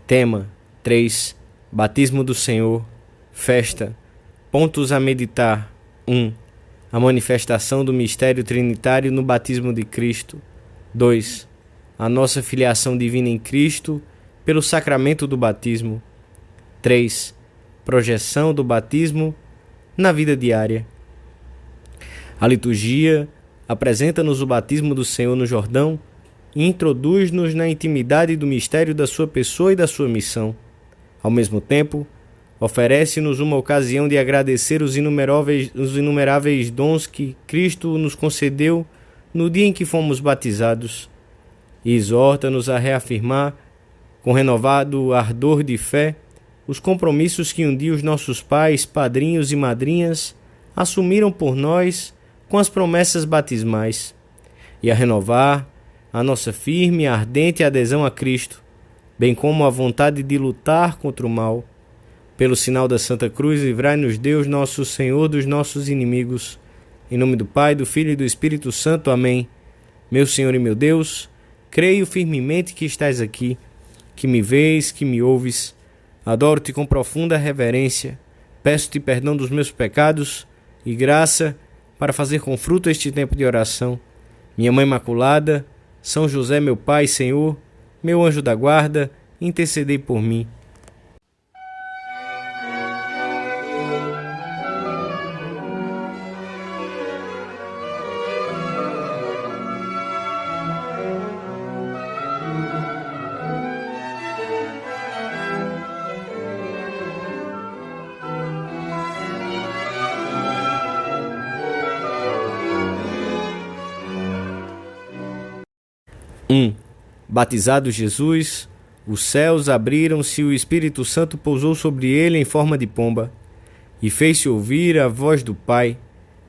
Tema 3. Batismo do Senhor. Festa. Pontos a meditar. 1. A manifestação do mistério trinitário no batismo de Cristo. 2. A nossa filiação divina em Cristo pelo sacramento do batismo. 3. Projeção do batismo na vida diária. A liturgia apresenta-nos o batismo do Senhor no Jordão e introduz-nos na intimidade do mistério da sua pessoa e da sua missão. Ao mesmo tempo, oferece-nos uma ocasião de agradecer os inumeráveis dons que Cristo nos concedeu no dia em que fomos batizados, e exorta-nos a reafirmar, com renovado ardor de fé, os compromissos que um dia os nossos pais, padrinhos e madrinhas assumiram por nós com as promessas batismais, e a renovar a nossa firme e ardente adesão a Cristo, bem como a vontade de lutar contra o mal. Pelo sinal da Santa Cruz, livrai-nos Deus, nosso Senhor, dos nossos inimigos. Em nome do Pai, do Filho e do Espírito Santo. Amém. Meu Senhor e meu Deus, creio firmemente que estás aqui, que me vês, que me ouves. Adoro-te com profunda reverência. Peço-te perdão dos meus pecados e graça para fazer com fruto este tempo de oração. Minha Mãe Imaculada, São José, meu Pai, Senhor, meu anjo da guarda, intercedei por mim. Batizado Jesus, os céus abriram-se e o Espírito Santo pousou sobre ele em forma de pomba, e fez-se ouvir a voz do Pai: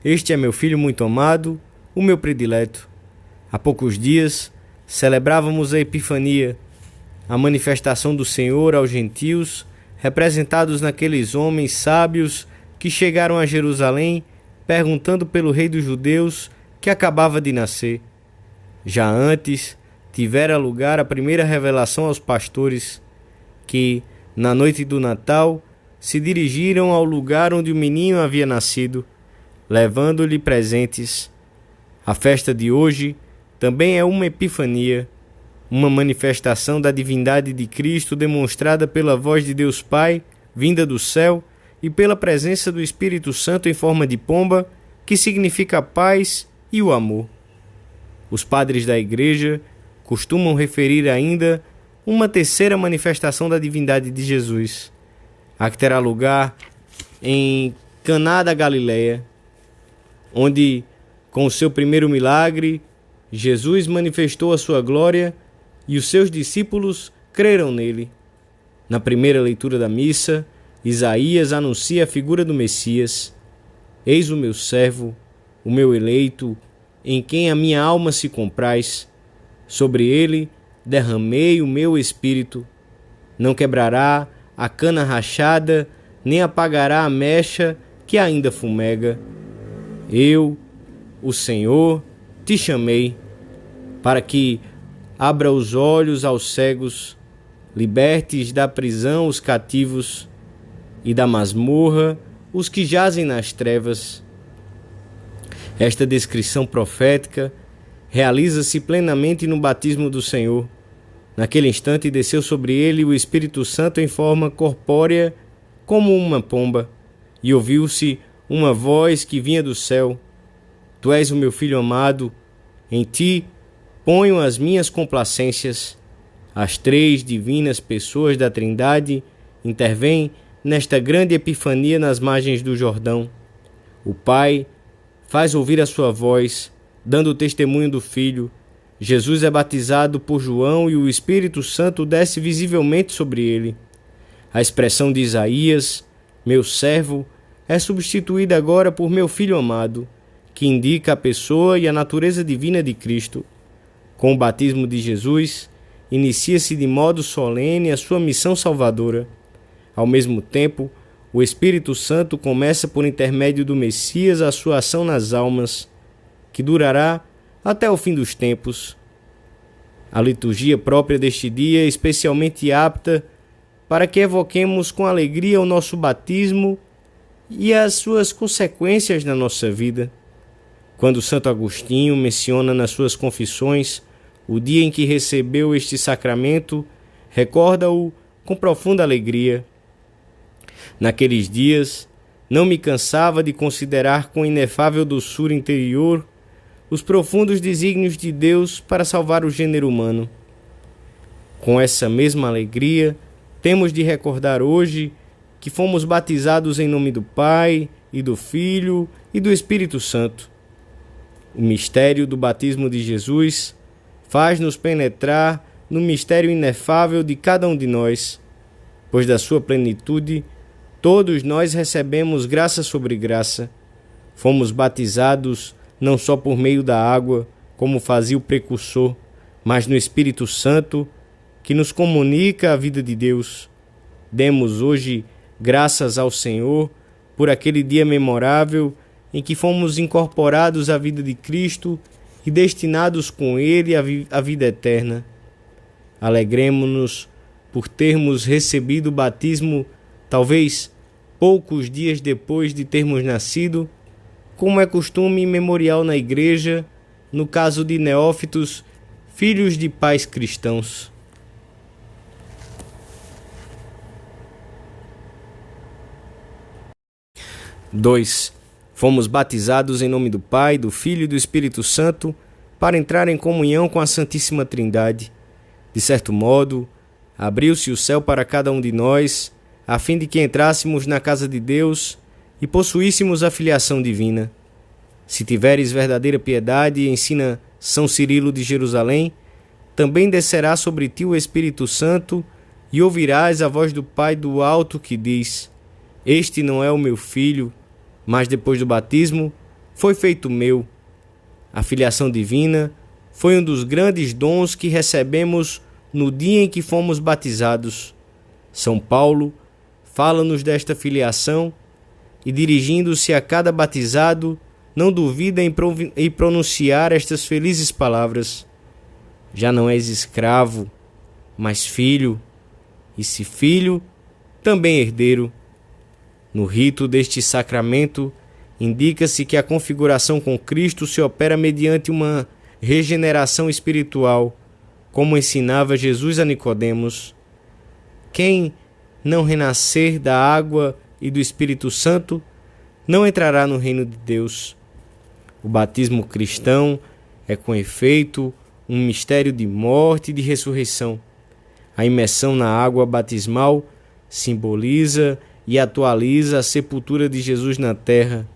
Este é meu Filho muito amado, o meu predileto. Há poucos dias celebrávamos a Epifania, a manifestação do Senhor aos gentios, representados naqueles homens sábios que chegaram a Jerusalém perguntando pelo Rei dos Judeus que acabava de nascer. Já antes tivera lugar a primeira revelação aos pastores, que, na noite do Natal, se dirigiram ao lugar onde o menino havia nascido, levando-lhe presentes. A festa de hoje também é uma epifania, uma manifestação da divindade de Cristo demonstrada pela voz de Deus Pai, vinda do céu, e pela presença do Espírito Santo em forma de pomba, que significa a paz e o amor. Os padres da Igreja costumam referir ainda uma terceira manifestação da divindade de Jesus, a que terá lugar em Caná da Galileia, onde, com o seu primeiro milagre, Jesus manifestou a sua glória e os seus discípulos creram nele. Na primeira leitura da missa, Isaías anuncia a figura do Messias: Eis o meu servo, o meu eleito, em quem a minha alma se compraz. Sobre ele derramei o meu espírito. Não quebrará a cana rachada, nem apagará a mecha que ainda fumega. Eu, o Senhor, te chamei, para que abra os olhos aos cegos, libertes da prisão os cativos e da masmorra os que jazem nas trevas. Esta descrição profética realiza-se plenamente no batismo do Senhor. Naquele instante desceu sobre ele o Espírito Santo em forma corpórea como uma pomba, e ouviu-se uma voz que vinha do céu: Tu és o meu Filho amado, em ti ponho as minhas complacências. As três divinas pessoas da Trindade intervêm nesta grande epifania nas margens do Jordão. O Pai faz ouvir a sua voz, dando o testemunho do Filho. Jesus é batizado por João e o Espírito Santo desce visivelmente sobre ele. A expressão de Isaías, meu servo, é substituída agora por meu Filho amado, que indica a pessoa e a natureza divina de Cristo. Com o batismo de Jesus, inicia-se de modo solene a sua missão salvadora. Ao mesmo tempo, o Espírito Santo começa por intermédio do Messias a sua ação nas almas, que durará até o fim dos tempos. A liturgia própria deste dia é especialmente apta para que evoquemos com alegria o nosso batismo e as suas consequências na nossa vida. Quando Santo Agostinho menciona nas suas confissões o dia em que recebeu este sacramento, recorda-o com profunda alegria. Naqueles dias, não me cansava de considerar com inefável doçura interior os profundos desígnios de Deus para salvar o gênero humano. Com essa mesma alegria, temos de recordar hoje que fomos batizados em nome do Pai, e do Filho e do Espírito Santo. O mistério do batismo de Jesus faz-nos penetrar no mistério inefável de cada um de nós, pois da sua plenitude todos nós recebemos graça sobre graça. Fomos batizados não só por meio da água, como fazia o precursor, mas no Espírito Santo, que nos comunica a vida de Deus. Demos hoje graças ao Senhor por aquele dia memorável em que fomos incorporados à vida de Cristo e destinados com Ele à vida eterna. Alegremo-nos por termos recebido o batismo, talvez poucos dias depois de termos nascido, como é costume memorial na Igreja, no caso de neófitos, filhos de pais cristãos. Fomos batizados em nome do Pai, do Filho e do Espírito Santo para entrar em comunhão com a Santíssima Trindade. De certo modo, abriu-se o céu para cada um de nós, a fim de que entrássemos na casa de Deus e possuíssemos a filiação divina. Se tiveres verdadeira piedade, ensina São Cirilo de Jerusalém, também descerá sobre ti o Espírito Santo e ouvirás a voz do Pai do alto que diz: Este não é o meu filho, mas depois do batismo foi feito meu. A filiação divina foi um dos grandes dons que recebemos no dia em que fomos batizados. São Paulo fala-nos desta filiação e, dirigindo-se a cada batizado, não duvida em pronunciar estas felizes palavras: Já não és escravo, mas filho, e se filho, também herdeiro. No rito deste sacramento, indica-se que a configuração com Cristo se opera mediante uma regeneração espiritual, como ensinava Jesus a Nicodemos. Quem não renascer da água e do Espírito Santo não entrará no reino de Deus. O batismo cristão é, com efeito, um mistério de morte e de ressurreição. A imersão na água batismal simboliza e atualiza a sepultura de Jesus na terra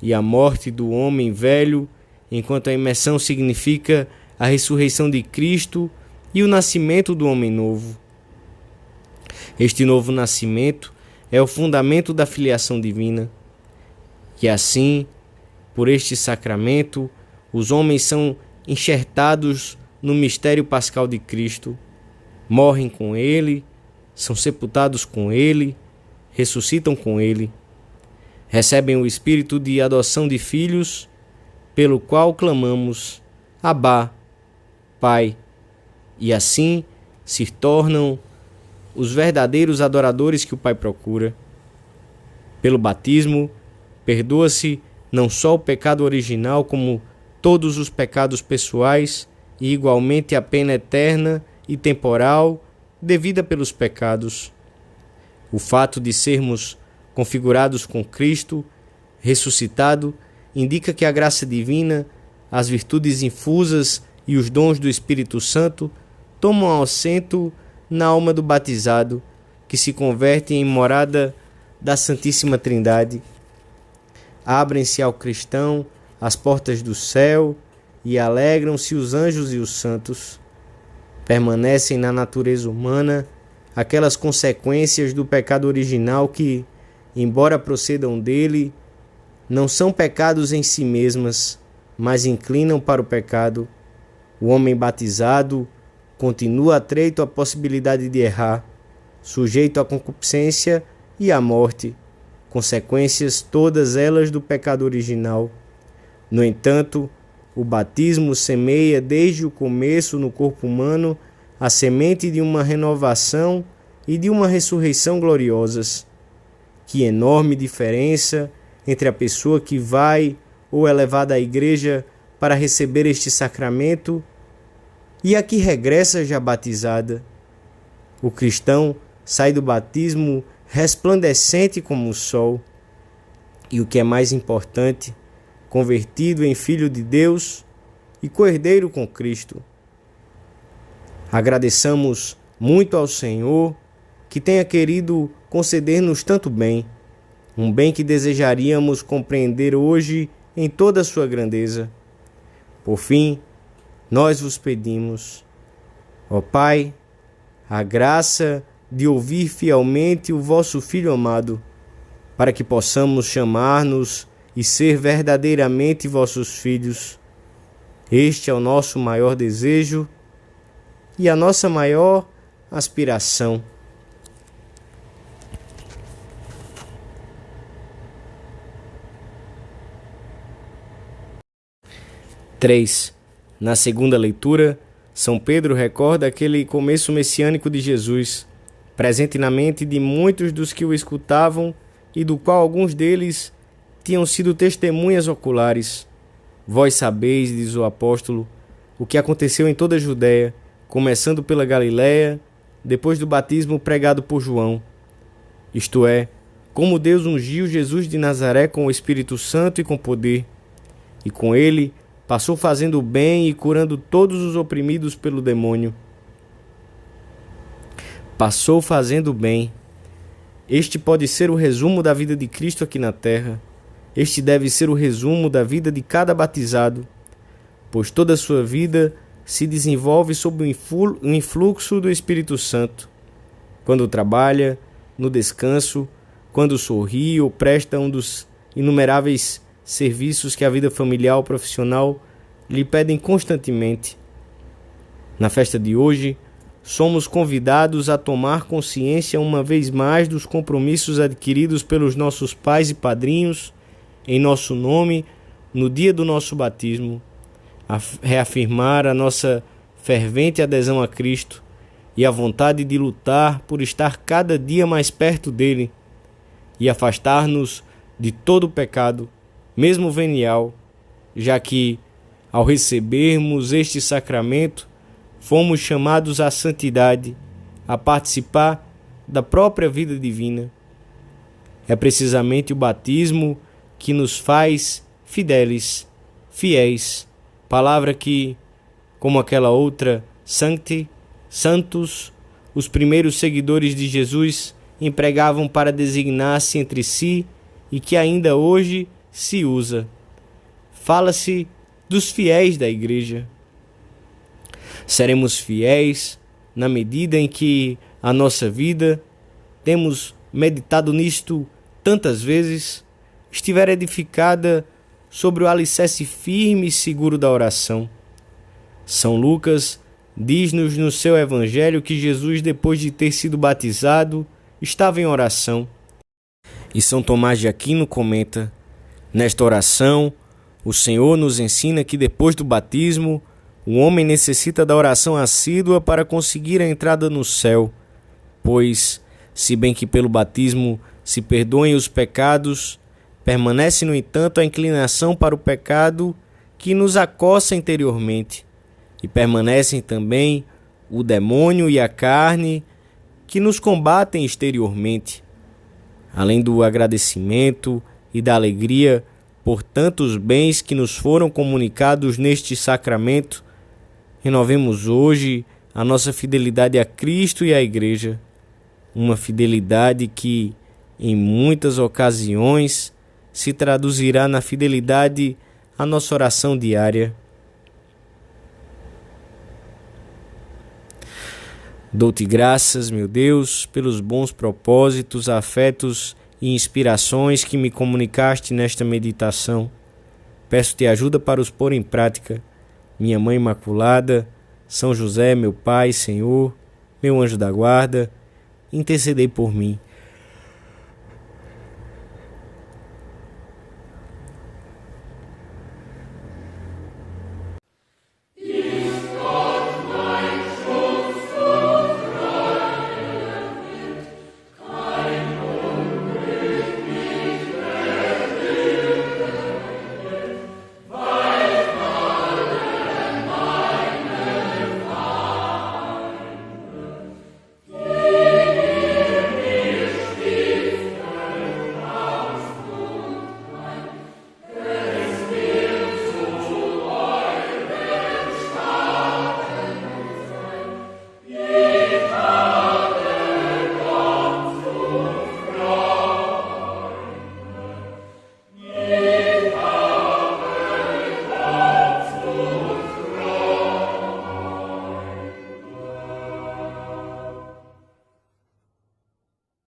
e a morte do homem velho, enquanto a imersão significa a ressurreição de Cristo e o nascimento do homem novo. Este novo nascimento é o fundamento da filiação divina. E assim, por este sacramento, os homens são enxertados no mistério pascal de Cristo, morrem com Ele, são sepultados com Ele, ressuscitam com Ele, recebem o espírito de adoção de filhos, pelo qual clamamos: Abá, Pai, e assim se tornam os verdadeiros adoradores que o Pai procura. Pelo batismo, perdoa-se não só o pecado original, como todos os pecados pessoais e igualmente a pena eterna e temporal devida pelos pecados. O fato de sermos configurados com Cristo ressuscitado indica que a graça divina, as virtudes infusas e os dons do Espírito Santo tomam assento na alma do batizado, que se converte em morada da Santíssima Trindade. Abrem-se ao cristão as portas do céu e alegram-se os anjos e os santos. Permanecem na natureza humana aquelas consequências do pecado original que, embora procedam dele, não são pecados em si mesmas, mas inclinam para o pecado. O homem batizado continua atreito à possibilidade de errar, sujeito à concupiscência e à morte, consequências todas elas do pecado original. No entanto, o batismo semeia desde o começo no corpo humano a semente de uma renovação e de uma ressurreição gloriosas. Que enorme diferença entre a pessoa que vai ou é levada à igreja para receber este sacramento e a que regressa já batizada. O cristão sai do batismo resplandecente como o sol e, o que é mais importante, convertido em filho de Deus e co-herdeiro com Cristo. Agradeçamos muito ao Senhor que tenha querido conceder-nos tanto bem, um bem que desejaríamos compreender hoje em toda a sua grandeza. Por fim, nós vos pedimos, ó Pai, a graça de ouvir fielmente o vosso Filho amado, para que possamos chamar-nos e ser verdadeiramente vossos filhos. Este é o nosso maior desejo e a nossa maior aspiração. Três. Na segunda leitura, São Pedro recorda aquele começo messiânico de Jesus, presente na mente de muitos dos que o escutavam e do qual alguns deles tinham sido testemunhas oculares. Vós sabeis, diz o apóstolo, o que aconteceu em toda a Judéia, começando pela Galiléia, depois do batismo pregado por João. Isto é, como Deus ungiu Jesus de Nazaré com o Espírito Santo e com poder, e com ele passou fazendo o bem e curando todos os oprimidos pelo demônio. Passou fazendo o bem. Este pode ser o resumo da vida de Cristo aqui na terra. Este deve ser o resumo da vida de cada batizado, pois toda a sua vida se desenvolve sob o influxo do Espírito Santo. Quando trabalha, no descanso, quando sorri ou presta um dos inumeráveis serviços que a vida familiar ou profissional lhe pedem constantemente. Na festa de hoje, somos convidados a tomar consciência uma vez mais dos compromissos adquiridos pelos nossos pais e padrinhos em nosso nome no dia do nosso batismo, a reafirmar a nossa fervente adesão a Cristo e a vontade de lutar por estar cada dia mais perto dele e afastar-nos de todo o pecado, mesmo venial, já que, ao recebermos este sacramento, fomos chamados à santidade, a participar da própria vida divina. É precisamente o batismo que nos faz fiéis, palavra que, como aquela outra, sancti, santos, os primeiros seguidores de Jesus empregavam para designar-se entre si e que ainda hoje se usa. Fala-se dos fiéis da Igreja. Seremos fiéis na medida em que a nossa vida, temos meditado nisto tantas vezes, estiver edificada sobre o alicerce firme e seguro da oração. São Lucas diz-nos no seu Evangelho que Jesus, depois de ter sido batizado, estava em oração. E São Tomás de Aquino comenta: nesta oração, o Senhor nos ensina que depois do batismo, o homem necessita da oração assídua para conseguir a entrada no céu, pois, se bem que pelo batismo se perdoem os pecados, permanece, no entanto, a inclinação para o pecado que nos acossa interiormente, e permanecem também o demônio e a carne que nos combatem exteriormente. Além do agradecimento e da alegria por tantos bens que nos foram comunicados neste sacramento, renovemos hoje a nossa fidelidade a Cristo e à Igreja, uma fidelidade que, em muitas ocasiões, se traduzirá na fidelidade à nossa oração diária. Dou-te graças, meu Deus, pelos bons propósitos, afetos e inspirações que me comunicaste nesta meditação. Peço-te ajuda para os pôr em prática. Minha Mãe Imaculada, São José, meu Pai, Senhor, meu anjo da guarda, intercedei por mim.